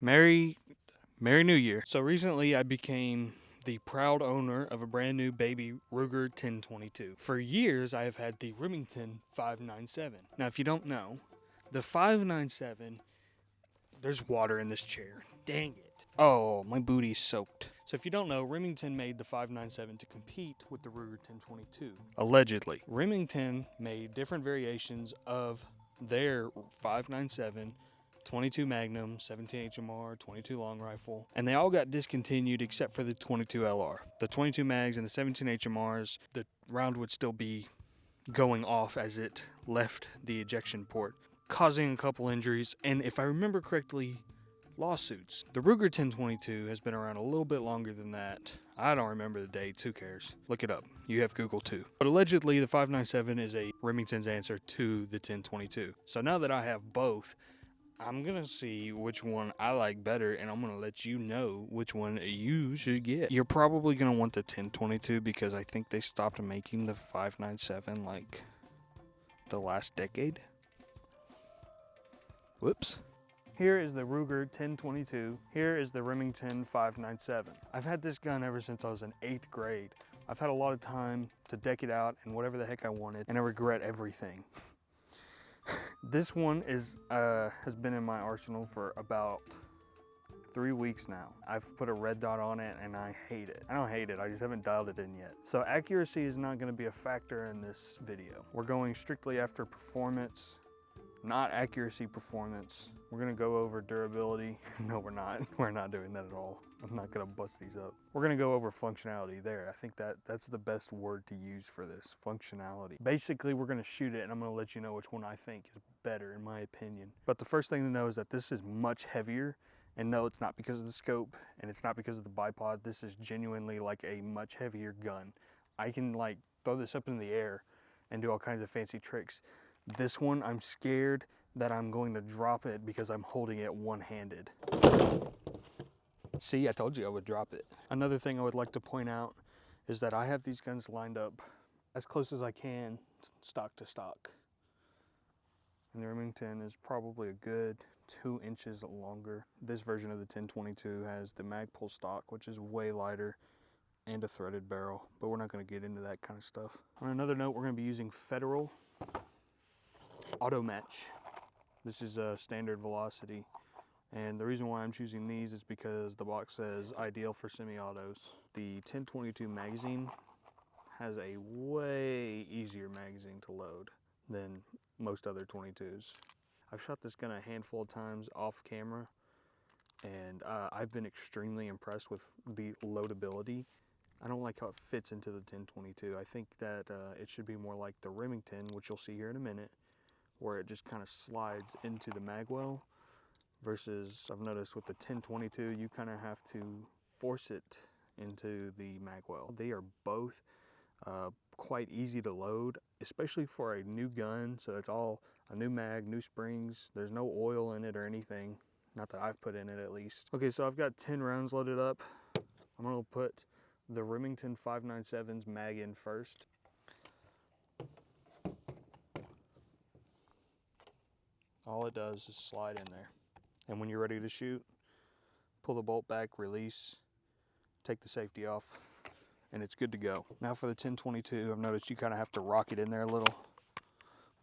Merry New Year. So recently I became the proud owner of a brand new baby Ruger 1022. For years I have had the Remington 597. Now if you don't know, the 597, there's water in this chair. Dang it. Oh, my booty's soaked. So if you don't know, Remington made the 597 to compete with the Ruger 1022. Allegedly. Remington made different variations of their 597, 22 Magnum, 17 HMR, 22 long rifle, and they all got discontinued except for the 22 LR. The 22 mags and the 17 HMRs, the round would still be going off as it left the ejection port, causing a couple injuries, and if I remember correctly, lawsuits. The Ruger 1022 has been around a little bit longer than that. I don't remember the dates, who cares? Look it up. You have Google too. But allegedly, the 597 is a Remington's answer to the 1022. So now that I have both, I'm gonna see which one I like better, and I'm gonna let you know which one you should get. You're probably gonna want the 1022 because I think they stopped making the 597 like the last decade. Whoops. Here is the Ruger 1022. Here is the Remington 597. I've had this gun ever since I was in 8th grade. I've had a lot of time to deck it out and whatever the heck I wanted, and I regret everything. This one has been in my arsenal for about 3 weeks now. I've put a red dot on it and I hate it. I don't hate it, I just haven't dialed it in yet. So accuracy is not gonna be a factor in this video. We're going strictly after performance, not accuracy performance. We're gonna go over durability. No, we're not. We're not doing that at all. I'm not gonna bust these up. We're gonna go over functionality there. I think that's the best word to use for this, functionality. Basically, we're gonna shoot it and I'm gonna let you know which one I think is better in my opinion. But the first thing to know is that this is much heavier, and no, it's not because of the scope and it's not because of the bipod. This is genuinely like a much heavier gun. I can like throw this up in the air and do all kinds of fancy tricks. This one, I'm scared that I'm going to drop it because I'm holding it one-handed. See, I told you I would drop it. Another thing I would like to point out is that I have these guns lined up as close as I can, stock to stock. And the Remington is probably a good 2 inches longer. This version of the 1022 has the mag pull stock, which is way lighter, and a threaded barrel, but we're not gonna get into that kind of stuff. On another note, we're gonna be using Federal Auto Match. This is a standard velocity, and the reason why I'm choosing these is because the box says ideal for semi-autos. The 1022 magazine has a way easier magazine to load than most other 22s. I've shot this gun a handful of times off camera, and I've been extremely impressed with the loadability. I don't like how it fits into the 1022. I think that it should be more like the Remington, which you'll see here in a minute, where it just kind of slides into the magwell, versus I've noticed with the 1022 you kind of have to force it into the magwell. They are both quite easy to load, especially for a new gun. So it's all a new mag, new springs. There's no oil in it or anything, not that I've put in it at least. Okay, so I've got 10 rounds loaded up. I'm gonna put the Remington 597's mag in first. All it does is slide in there. And when you're ready to shoot, pull the bolt back, release, take the safety off, and it's good to go. Now for the 1022, I've noticed you kind of have to rock it in there a little,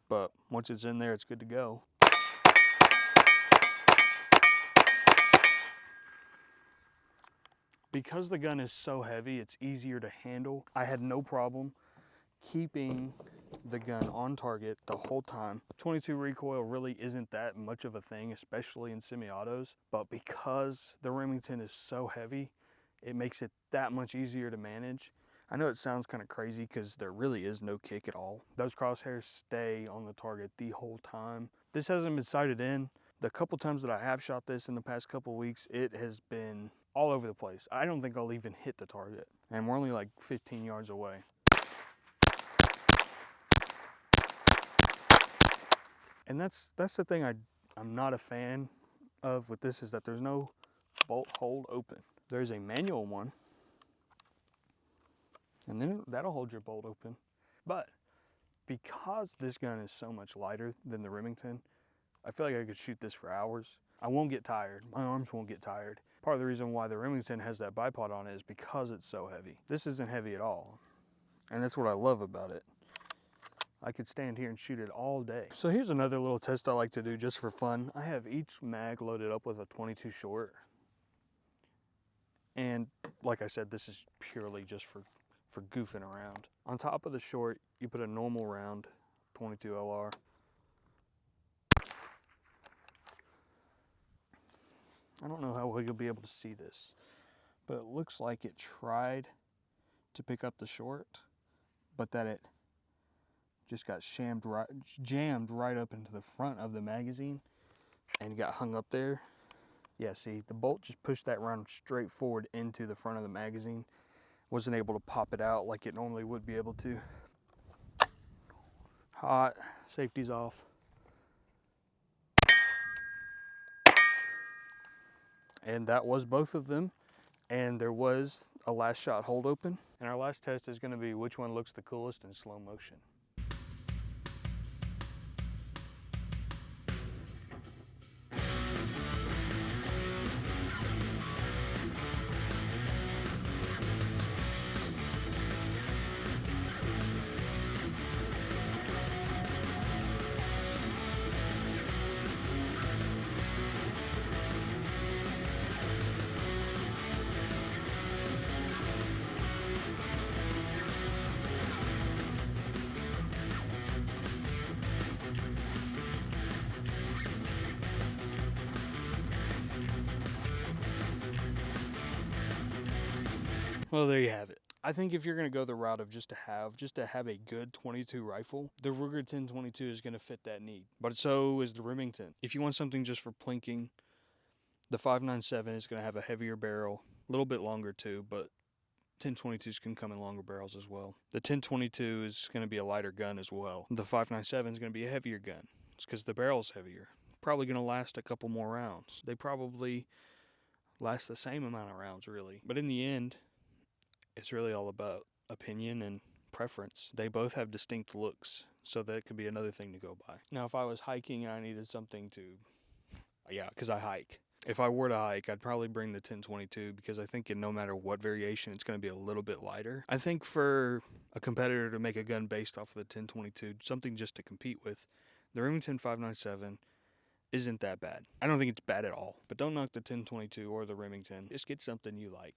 but once it's in there, it's good to go. Because the gun is so heavy, it's easier to handle. I had no problem keeping the gun on target the whole time. 22 recoil really isn't that much of a thing, especially in semi-autos, but because the Remington is so heavy, it makes it that much easier to manage. I know it sounds kind of crazy because there really is no kick at all. Those crosshairs stay on the target the whole time. This hasn't been sighted in. The couple times that I have shot this in the past couple weeks, it has been all over the place. I don't think I'll even hit the target, and we're only like 15 yards away. And that's the thing I'm not a fan of with this, is that there's no bolt hold open. There's a manual one, and then that'll hold your bolt open. But because this gun is so much lighter than the Remington, I feel like I could shoot this for hours. I won't get tired. My arms won't get tired. Part of the reason why the Remington has that bipod on it is because it's so heavy. This isn't heavy at all. And that's what I love about it. I could stand here and shoot it all day. So here's another little test I like to do just for fun. I have each mag loaded up with a 22 short. And like I said, this is purely just for goofing around. On top of the short, you put a normal round, 22 LR. I don't know how well you'll be able to see this, but it looks like it tried to pick up the short, but that it just got jammed right up into the front of the magazine and got hung up there. Yeah, see, the bolt just pushed that round straight forward into the front of the magazine. Wasn't able to pop it out like it normally would be able to. Hot, safety's off. And that was both of them. And there was a last shot hold open. And our last test is gonna be which one looks the coolest in slow motion. Well, there you have it. I think if you're going to go the route of just to have a good 22 rifle, the Ruger 1022 is going to fit that need. But so is the Remington. If you want something just for plinking, the 5.97 is going to have a heavier barrel, a little bit longer too, but 1022s can come in longer barrels as well. The 1022 is going to be a lighter gun as well. The 5.97 is going to be a heavier gun. It's because the barrel's heavier. Probably going to last a couple more rounds. They probably last the same amount of rounds, really. But in the end, it's really all about opinion and preference. They both have distinct looks, so that could be another thing to go by. Now, if I was hiking and I needed something to, because I hike. If I were to hike, I'd probably bring the 1022 because I think no matter what variation, it's going to be a little bit lighter. I think for a competitor to make a gun based off of the 1022, something just to compete with, the Remington 5.97 isn't that bad. I don't think it's bad at all, but don't knock the 1022 or the Remington. Just get something you like.